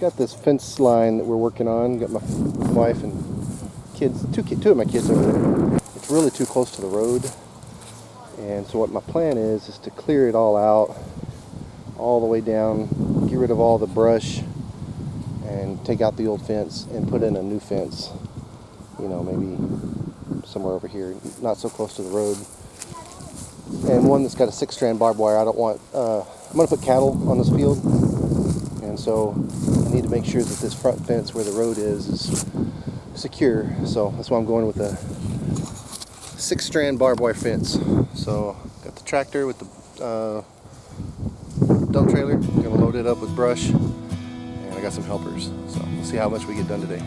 got this fence line that we're working on. Got my wife and kids, two of my kids over there. It's really too close to the road, and so what my plan is to clear it all out, all the way down, get rid of all the brush, and take out the old fence and put in a new fence. You know, maybe somewhere over here, not so close to the road, and one that's got a 6-strand barbed wire. I don't want. I'm going to put cattle on this field, and so I need to make sure that this front fence where the road is secure. So that's why I'm going with a 6-strand barbed wire fence. So got the tractor with the dump trailer. I'm going to load it up with brush, and I got some helpers. So we'll see how much we get done today.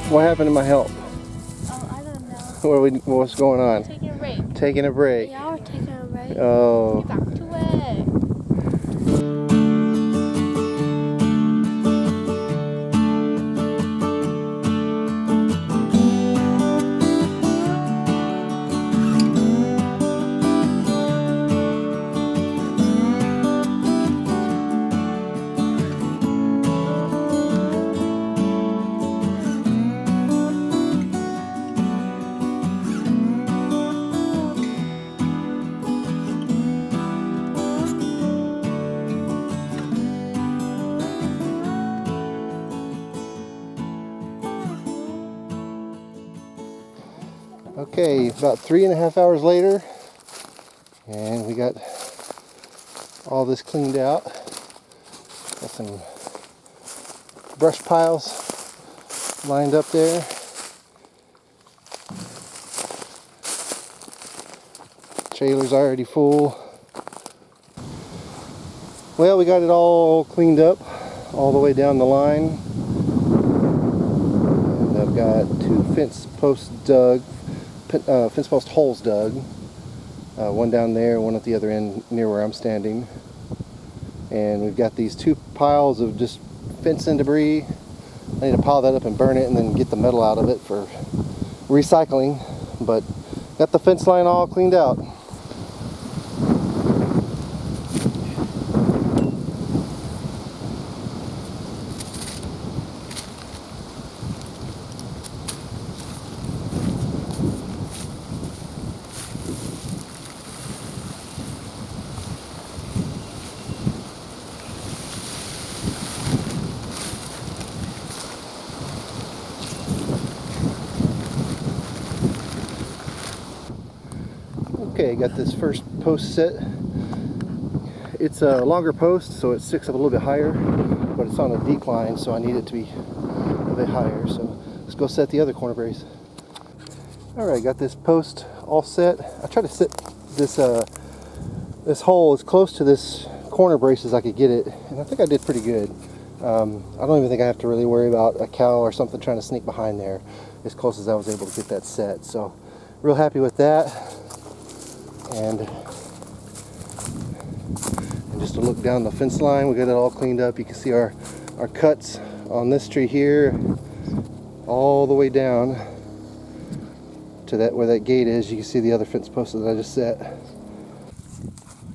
What happened to my help? Oh, I don't know. What's going on? Taking a break. Taking a break. Yeah, we're taking a break. Oh. Get back to it. Okay, about 3.5 hours later, and we got all this cleaned out. Got some brush piles lined up there. Trailer's already full. Well, we got it all cleaned up all the way down the line. And I've got 2 fence posts dug. Fence post holes dug, one down there, one at the other end near where I'm standing, and we've got these 2 piles of just fencing debris. I need to pile that up and burn it and then get the metal out of it for recycling, but got the fence line all cleaned out. Okay, got this first post set. It's a longer post, so it sticks up a little bit higher, but it's on a decline, so I need it to be a bit higher. So let's go set the other corner brace. Alright, got this post all set. I try to set this this hole as close to this corner brace as I could get it, and I think I did pretty good. I don't even think I have to really worry about a cow or something trying to sneak behind there, as close as I was able to get that set. So real happy with that. And just to look down the fence line, we got it all cleaned up. You can see our cuts on this tree here all the way down to that where that gate is. You can see the other fence post that I just set.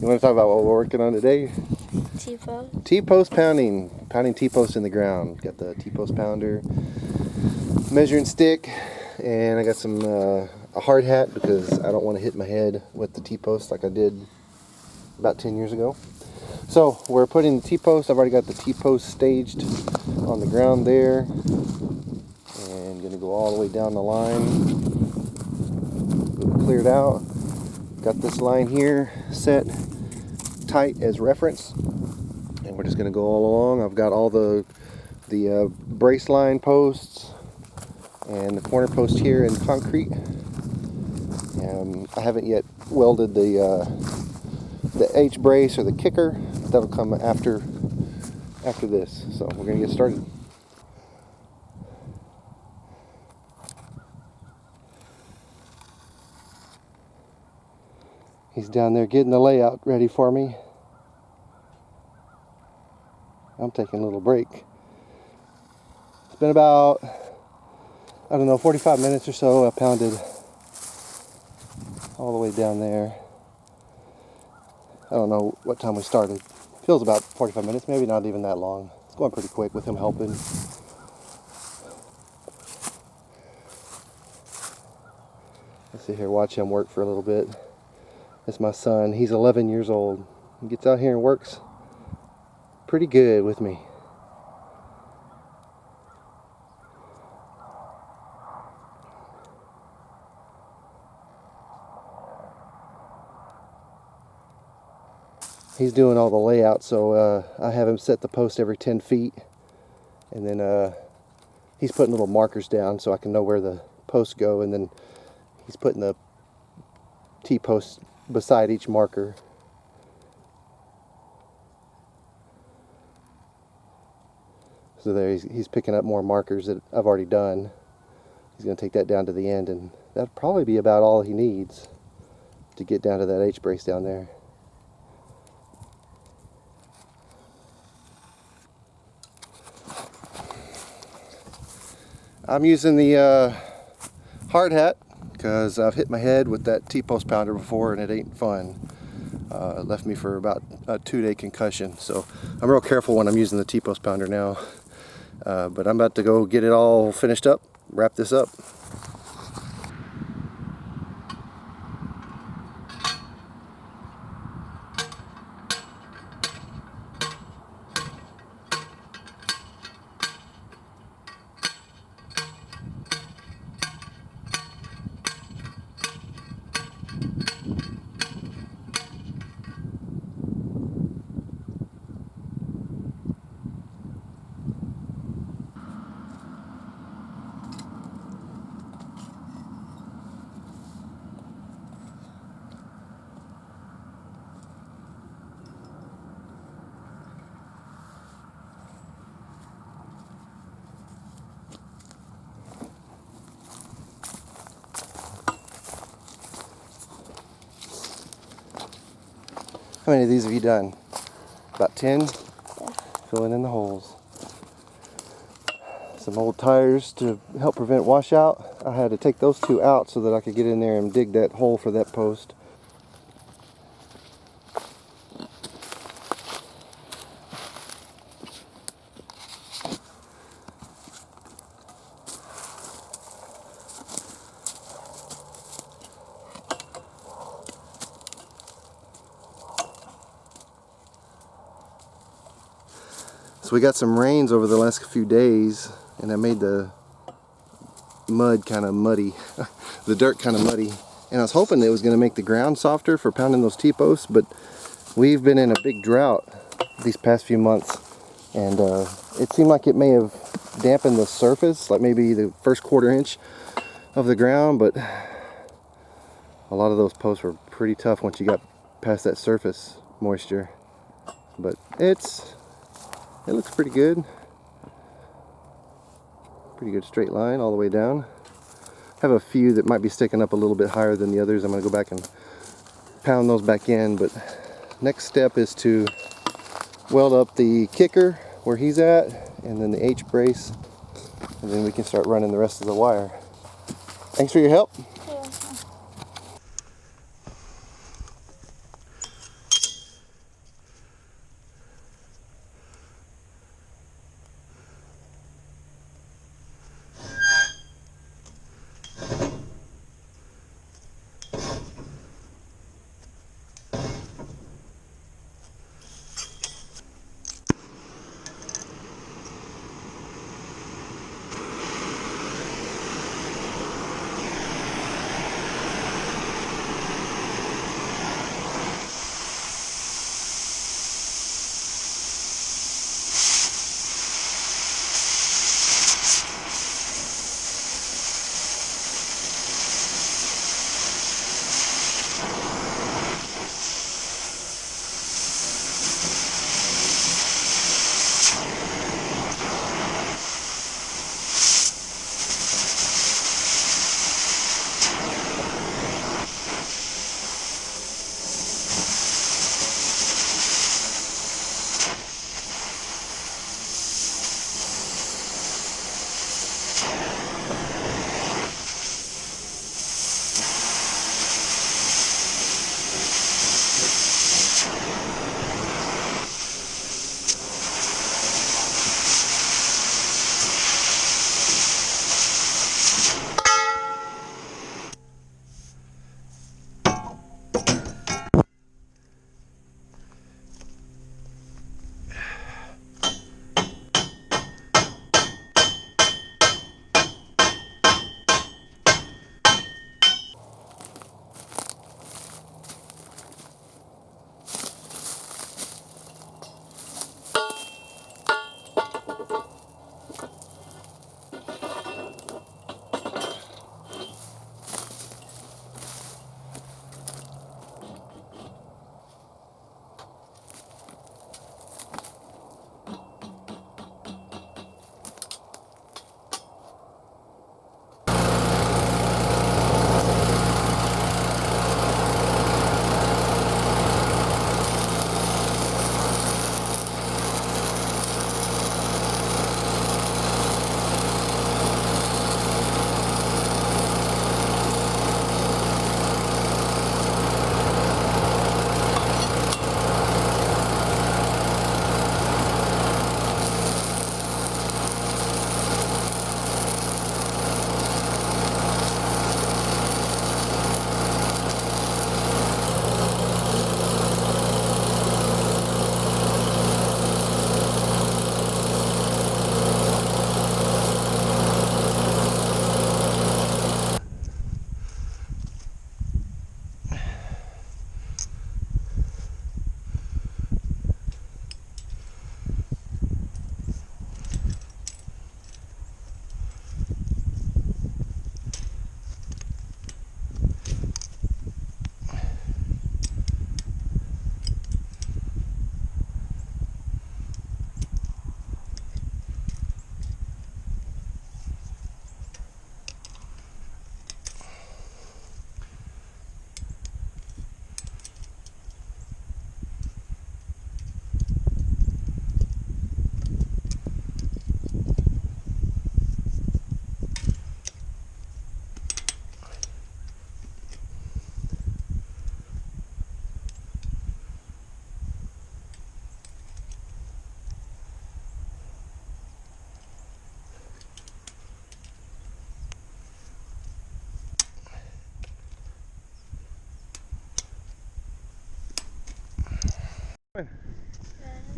You want to talk about what we're working on today? T-post. T-post pounding T-post in the ground. Got the T-post pounder, measuring stick, and I got some a hard hat because I don't want to hit my head with the T-post like I did about 10 years ago. So we're putting the T-post. I've already got the T-post staged on the ground there, and gonna go all the way down the line. Cleared out. Got this line here set tight as reference, and we're just going to go all along. I've got all the brace line posts and the corner post here in concrete. I haven't yet welded the H brace or the kicker. That'll come after this. So we're going to get started. He's down there getting the layout ready for me. I'm taking a little break. It's been about, I don't know, 45 minutes or so. I pounded all the way down there. I don't know what time we started. Feels about 45 minutes, maybe not even that long. It's going pretty quick with him helping. Let's sit here, watch him work for a little bit. That's my son. He's 11 years old. He gets out here and works pretty good with me. He's doing all the layout, so I have him set the post every 10 feet, and then he's putting little markers down so I can know where the posts go, and then he's putting the T-post beside each marker. So there he's picking up more markers that I've already done. He's going to take that down to the end, and that'll probably be about all he needs to get down to that H brace down there. I'm using the hard hat because I've hit my head with that T-post pounder before and it ain't fun. It left me for about a 2-day concussion, so I'm real careful when I'm using the T-post pounder now. But I'm about to go get it all finished up, wrap this up. How many of these have you done? About 10? Filling in the holes. Some old tires to help prevent washout. I had to take those two out so that I could get in there and dig that hole for that post. So we got some rains over the last few days, and that made the mud kind of muddy, the dirt kind of muddy, and I was hoping it was going to make the ground softer for pounding those T-posts, but we've been in a big drought these past few months, and it seemed like it may have dampened the surface, like maybe the first quarter inch of the ground, but a lot of those posts were pretty tough once you got past that surface moisture. But it looks pretty good. Pretty good straight line all the way down. Have a few that might be sticking up a little bit higher than the others. I'm going to go back and pound those back in, but next step is to weld up the kicker where he's at, and then the H brace, and then we can start running the rest of the wire. Thanks for your help.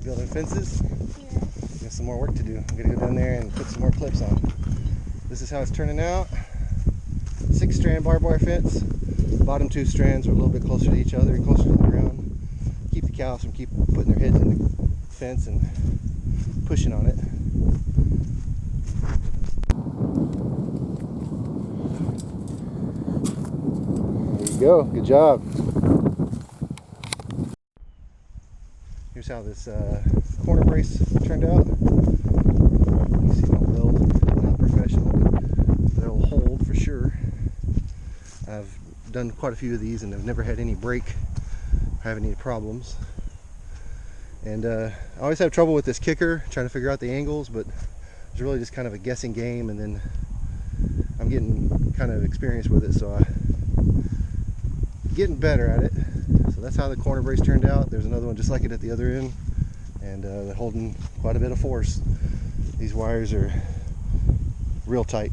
Building fences. Yeah. Got some more work to do. I'm gonna go down there and put some more clips on. This is how it's turning out. 6-strand barbed wire fence. Bottom 2 strands are a little bit closer to each other and closer to the ground. Keep the cows from keep putting their heads in the fence and pushing on it. There you go. Good job. Here's how this corner brace turned out. You see my weld, not professional, but they'll hold for sure. I've done quite a few of these and I've never had any break or have any problems. And I always have trouble with this kicker, trying to figure out the angles, but it's really just kind of a guessing game, and then I'm getting kind of experience with it, so I'm getting better at it. So that's how the corner brace turned out. There's another one just like it at the other end, and they're holding quite a bit of force. These wires are real tight.